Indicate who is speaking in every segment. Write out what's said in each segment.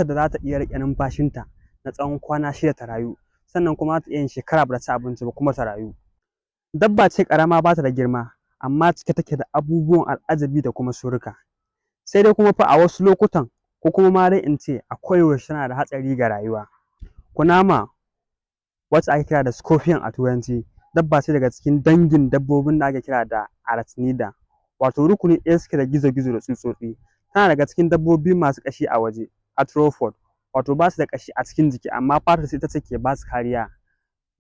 Speaker 1: da za ta iya riƙe numfashinta na tsawon kwana 6 ta rayu, sannan kuma za ta iya yin shekara ba ta ci abinci ba kuma ta rayu. Dabba ce ƙarama ba ta da girma, amma cike take da abubuwan al'ajabi da kuma sirrika. Sai dai kuma fa a wasu lokutan, ko kuma ma dai in ce a koyaushe tana da hatsari ga rayuwa. Kunama, wacce ake kira da scorpion a Turanci, dabba ce daga cikin dangin dabbobin da ake kira da arachnida, wato rukuni ɗaya suke da gizo-gizo da tsutsotsi. Tana daga cikin dabbobi masu ƙashi a waje, arthropod, wato ba su da ƙashi a cikin jiki, amma fatar su ita ce ke ba su kariya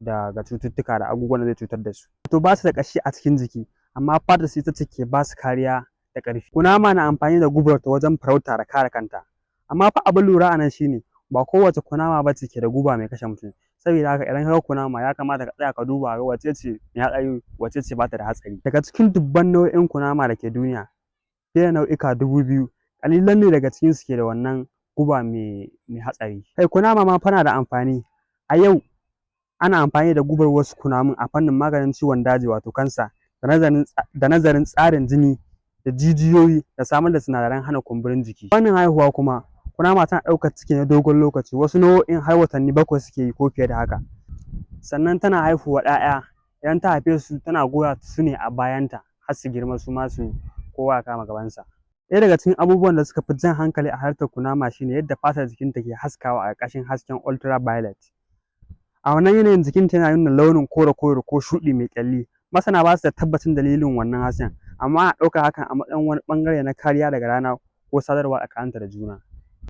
Speaker 1: daga cututtuka da abubuwan da zai cutar da su. Wato ba su da ƙashi a cikin jiki, amma fatar su ita ce ke ba su kariya da ƙarfi. Kunama na amfani da gubarta wajen farauta da kare kanta. Amma fa abin lura a nan shi ne, ba kowace kunama ba ce ke da guba mai kashe mutum. Saboda haka idan ka ga kunama ya kamata ka tsaya ka duba ka ga wacce ce mai hatsari, wacce ce ba ta da hatsari. Daga cikin dubban nau'in kunama da ke duniya, fiye da nau'ika 2000, ƙalilan ne daga cikinsu ke da wannan guba mai hatsari. Kai kunama ma fa na da amfani. A yau ana amfani da gubar wasu kunamun a fannin maganin ciwon daji wato cancer, da nazarin tsarin jini da jijiyoyi da samar da sinadaran hana kumburin jiki. Fannin haihuwa kuma, kunama tana ɗaukar ciki na dogon lokaci, wasu nau'o'in har watanni 7 suke yi ko fiye da haka. Sannan tana haihuwa 'ya'ya, idan ta haife su tana goya su ne a bayanta har su girma su ma kowa ya kama gabansa. Ɗaya daga cikin abubuwan da suka fi jan hankali a halittar kunama shi ne yadda fatar jikinta ke haskawa a ƙarƙashin hasken ultraviolet. A wannan yanayin jikinta yana nuna launin kore-kore ko shuɗi mai ƙyalli. Masana ba su da tabbacin dalilin wannan hasken, amma ana ɗaukar hakan a matsayin wani ɓangare na kariya daga rana ko sadarwa tsakaninta da juna.